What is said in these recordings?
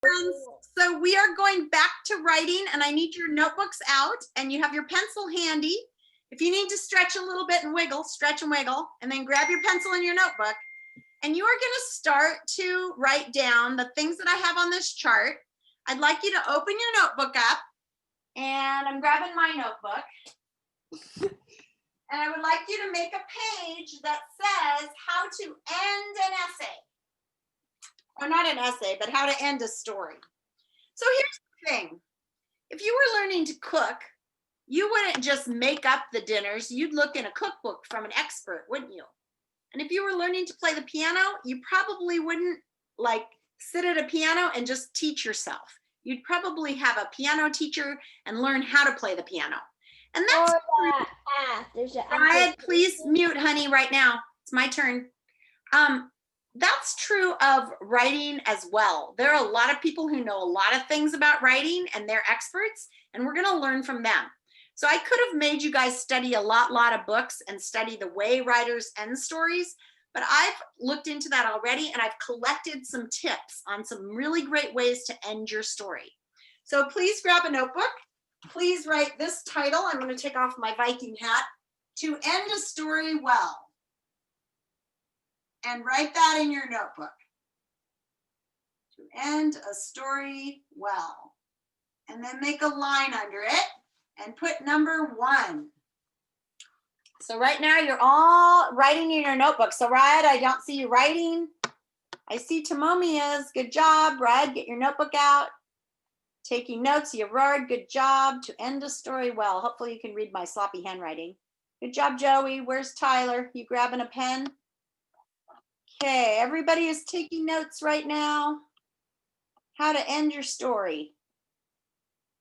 Friends, so we are going back to writing, and I need your notebooks out, and you have your pencil handy. If you need to stretch a little bit and wiggle, stretch and wiggle, and then grab your pencil and your notebook. And you are going to start to write down the things that I have on this chart. I'd like you to open your notebook up, and I'm grabbing my notebook. And I would like you to make a page that says how to end an essay. Or not an essay, but how to end a story. So here's the thing. If you were learning to cook, you wouldn't just make up the dinners. You'd look in a cookbook from an expert, wouldn't you? And if you were learning to play the piano, you probably wouldn't like sit at a piano and just teach yourself. You'd probably have a piano teacher and learn how to play the piano. And that's there's an Ryan, please mute, honey, right now. It's my turn. That's true of writing as well. There are a lot of people who know a lot of things about writing, and they're experts, and we're going to learn from them. So I could have made you guys study a lot of books and study the way writers end stories, but I've looked into that already, and I've collected some tips on some really great ways to end your story. So please grab a notebook. Please write this title. I'm going to take off my Viking hat. To end a story well. And write that in your notebook. To end a story well. And then make a line under it and put number 1. So right now you're all writing in your notebook. So Rad, I don't see you writing. I see Tomomi is. Good job, Rad. Get your notebook out. Taking notes, you roared. Good job. To end a story well. Hopefully you can read my sloppy handwriting. Good job, Joey. Where's Tyler? You grabbing a pen? Okay, everybody is taking notes right now. How to end your story.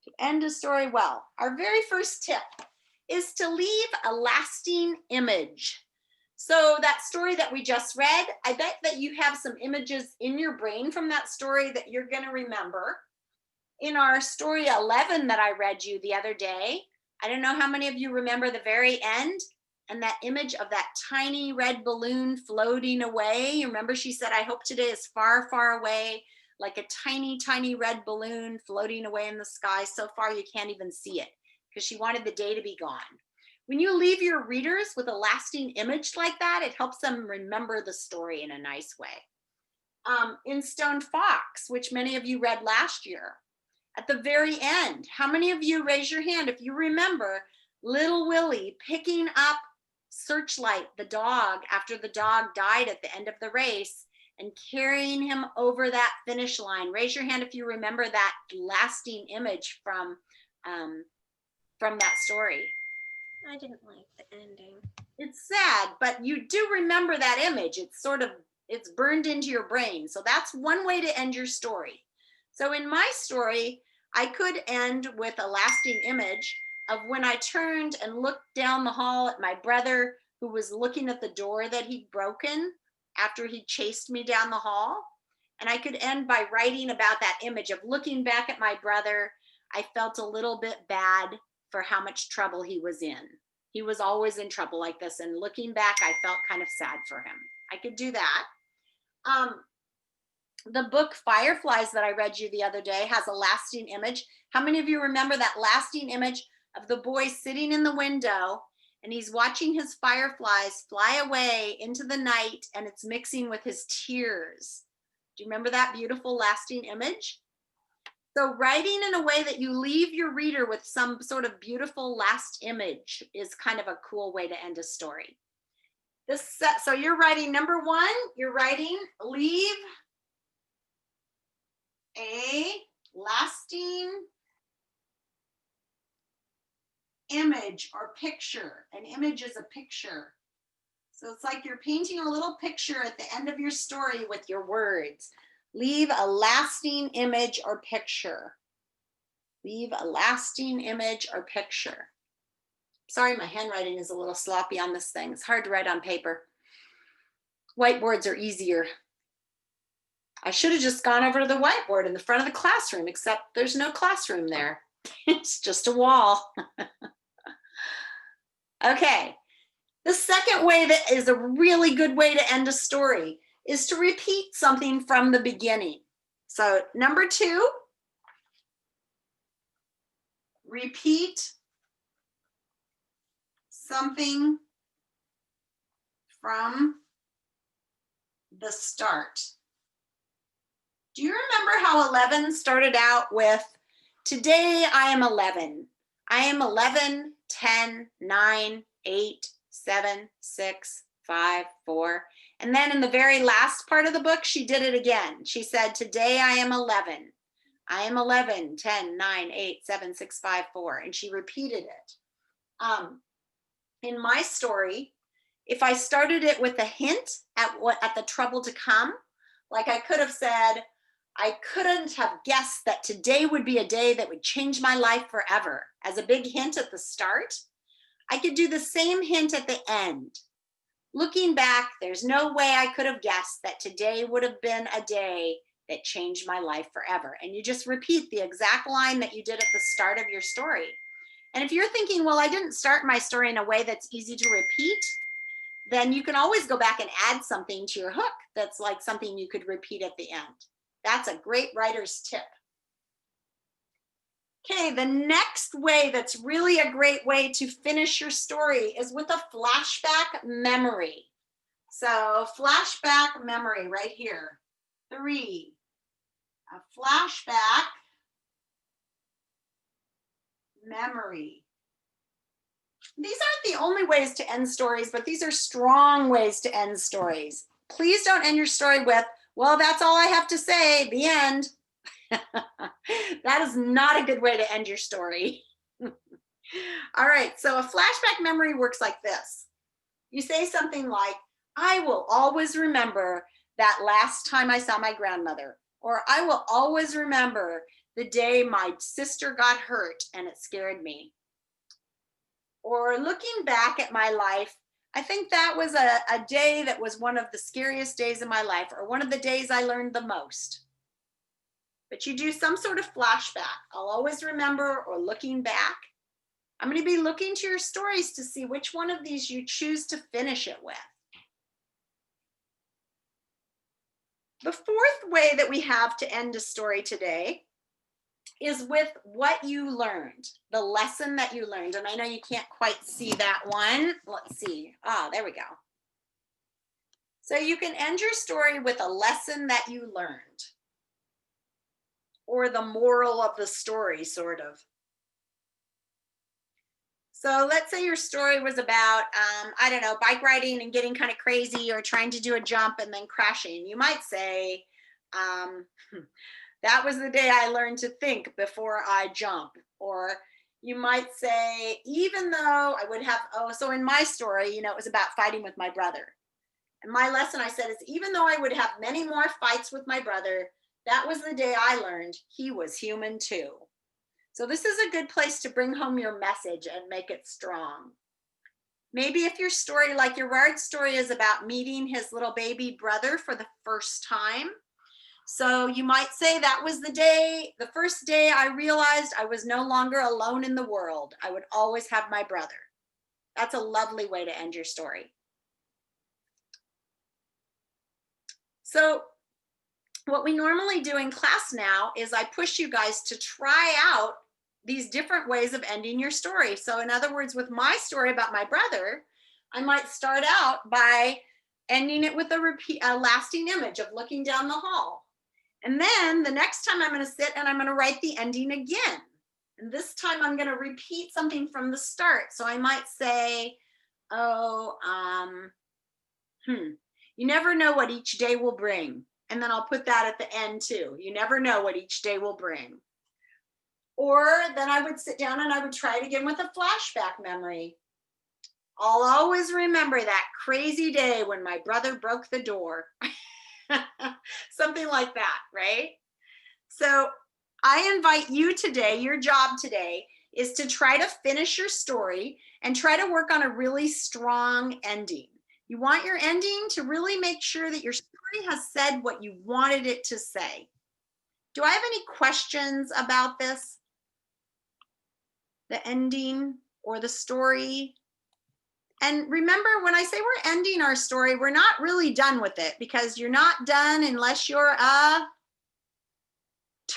To end a story well. Our very first tip is to leave a lasting image. So that story that we just read, I bet that you have some images in your brain from that story that you're going to remember. In our story 11 that I read you the other day, I don't know how many of you remember the very end and that image of that tiny red balloon floating away. You remember she said, I hope today is far, far away, like a tiny, tiny red balloon floating away in the sky. So far you can't even see it because she wanted the day to be gone. When you leave your readers with a lasting image like that, it helps them remember the story in a nice way. In Stone Fox, which many of you read last year, at the very end, how many of you raise your hand if you remember little Willie picking up Searchlight, the dog, after the dog died at the end of the race and carrying him over that finish line? Raise your hand if you remember that lasting image from that story. I didn't like the ending. It's sad, but you do remember that image. It's burned into your brain. So that's one way to end your story. So in my story, I could end with a lasting image of when I turned and looked down the hall at my brother who was looking at the door that he'd broken after he chased me down the hall. And I could end by writing about that image of looking back at my brother. I felt a little bit bad for how much trouble he was in. He was always in trouble like this. And looking back, I felt kind of sad for him. I could do that. The book Fireflies that I read you the other day has a lasting image. How many of you remember that lasting image of the boy sitting in the window and he's watching his fireflies fly away into the night and it's mixing with his tears? Do you remember that beautiful lasting image? So writing in a way that you leave your reader with some sort of beautiful last image is kind of a cool way to end a story. So you're writing number 1, you're writing leave a lasting image or picture. An image is a picture. So it's like you're painting a little picture at the end of your story with your words. Leave a lasting image or picture. Leave a lasting image or picture. Sorry, my handwriting is a little sloppy on this thing. It's hard to write on paper. Whiteboards are easier. I should have just gone over to the whiteboard in the front of the classroom, except there's no classroom there. It's just a wall. Okay. The second way that is a really good way to end a story is to repeat something from the beginning. So number 2, repeat something from the start. Do you remember how 11 started out with, today I am 11. I am 11, 10, 9, 8, 7, 6, 5, 4. And then in the very last part of the book, she did it again. She said, today I am 11. I am 11, 10, 9, 8, 7, 6, 5, 4. And she repeated it. In my story, if I started it with a hint at the trouble to come, like I could have said, I couldn't have guessed that today would be a day that would change my life forever, as a big hint at the start. I could do the same hint at the end. Looking back, there's no way I could have guessed that today would have been a day that changed my life forever. And you just repeat the exact line that you did at the start of your story. And if you're thinking, well, I didn't start my story in a way that's easy to repeat, then you can always go back and add something to your hook that's like something you could repeat at the end. That's a great writer's tip. Okay, the next way that's really a great way to finish your story is with a flashback memory. So flashback memory right here. 3, a flashback memory. These aren't the only ways to end stories, but these are strong ways to end stories. Please don't end your story with, well, that's all I have to say, the end. That is not a good way to end your story. All right, so a flashback memory works like this. You say something like, I will always remember that last time I saw my grandmother, or I will always remember the day my sister got hurt and it scared me. Or looking back at my life, I think that was a day that was one of the scariest days of my life, or one of the days I learned the most. But you do some sort of flashback. I'll always remember, or looking back. I'm going to be looking to your stories to see which one of these you choose to finish it with. The fourth way that we have to end a story today is with what you learned, the lesson that you learned. And I know you can't quite see that one. Let's see. Ah, there we go. So you can end your story with a lesson that you learned, or the moral of the story, sort of. So let's say your story was about, I don't know, bike riding and getting kind of crazy, or trying to do a jump and then crashing. You might say, that was the day I learned to think before I jump. Or you might say, even though I would have, so in my story, it was about fighting with my brother. And my lesson, I said, is even though I would have many more fights with my brother, that was the day I learned he was human too. So this is a good place to bring home your message and make it strong. Maybe if your story, like your Gerard story, is about meeting his little baby brother for the first time. So you might say that was the first day I realized I was no longer alone in the world. I would always have my brother. That's a lovely way to end your story. So what we normally do in class now is I push you guys to try out these different ways of ending your story. So in other words, with my story about my brother, I might start out by ending it with a lasting image of looking down the hall. And then the next time I'm going to sit and I'm going to write the ending again. And this time I'm going to repeat something from the start. So I might say, you never know what each day will bring. And then I'll put that at the end too. You never know what each day will bring. Or then I would sit down and I would try it again with a flashback memory. I'll always remember that crazy day when my brother broke the door. Something like that, right? So I invite you today, your job today is to try to finish your story and try to work on a really strong ending. You want your ending to really make sure that your story has said what you wanted it to say. Do I have any questions about this? The ending or the story? And remember, when I say we're ending our story, we're not really done with it, because you're not done unless you're a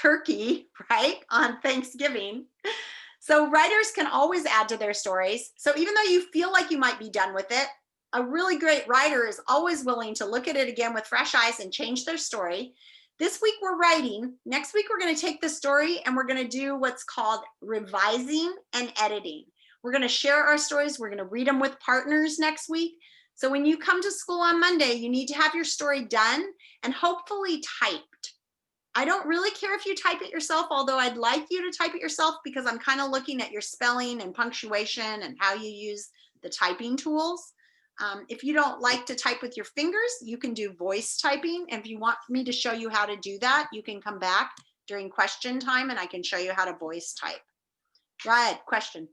turkey, right, on Thanksgiving. So writers can always add to their stories. So even though you feel like you might be done with it, a really great writer is always willing to look at it again with fresh eyes and change their story. This week we're writing. Next week we're going to take the story and we're going to do what's called revising and editing. We're going to share our stories. We're going to read them with partners next week. So when you come to school on Monday, you need to have your story done and hopefully typed. I don't really care if you type it yourself, although I'd like you to type it yourself because I'm kind of looking at your spelling and punctuation and how you use the typing tools. If you don't like to type with your fingers, you can do voice typing. And if you want me to show you how to do that, you can come back during question time and I can show you how to voice type. Right, question.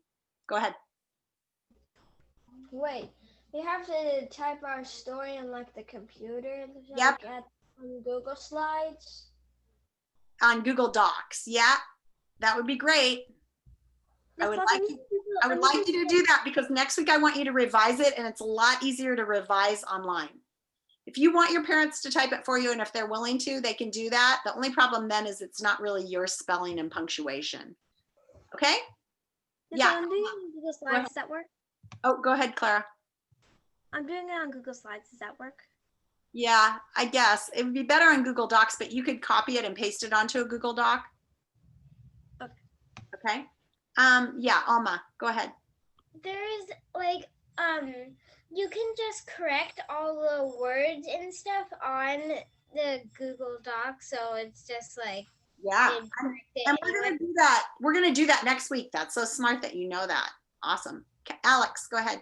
Go ahead. Wait, we have to type our story on like the computer, Yep. like on Google Slides. On Google Docs, yeah, that would be great. I would like you to do that because next week I want you to revise it and it's a lot easier to revise online. If you want your parents to type it for you and if they're willing to, they can do that. The only problem then is it's not really your spelling and punctuation. Okay? Yeah. I'm doing it on Google Slides. Does that work? Oh, go ahead, Clara. I'm doing it on Google Slides. Does that work? Yeah, I guess it would be better on Google Docs, but you could copy it and paste it onto a Google Doc. Okay. Okay. Yeah, Alma, go ahead. There's like you can just correct all the words and stuff on the Google Doc, so it's just like yeah, and we're gonna do that. We're gonna do that next week. That's so smart that you know that. Awesome. Okay, Alex, go ahead.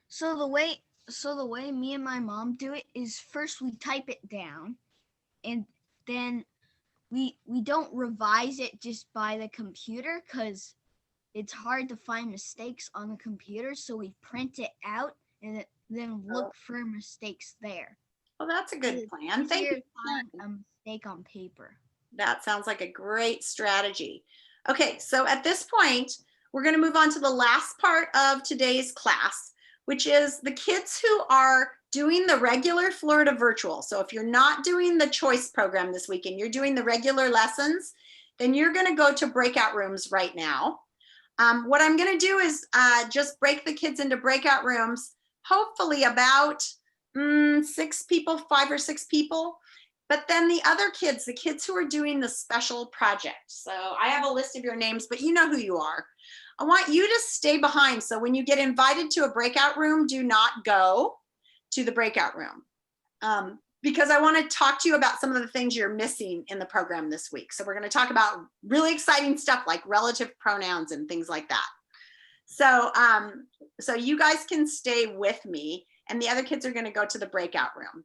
So the way me and my mom do it is first we type it down and then we don't revise it just by the computer because it's hard to find mistakes on the computer. So we print it out and then look for mistakes there. Well, that's a good plan. Thank you. Find a mistake on paper. That sounds like a great strategy. Okay, so at this point, we're going to move on to the last part of today's class, which is the kids who are doing the regular Florida Virtual. So if you're not doing the choice program this weekend, you're doing the regular lessons, then you're going to go to breakout rooms right now. What I'm going to do is just break the kids into breakout rooms, hopefully about 6 people, 5 or 6 people. But then the other kids, the kids who are doing the special project. So I have a list of your names, but you know who you are. I want you to stay behind. So when you get invited to a breakout room, do not go to the breakout room because I want to talk to you about some of the things you're missing in the program this week. So we're going to talk about really exciting stuff like relative pronouns and things like that. So, so you guys can stay with me and the other kids are going to go to the breakout room.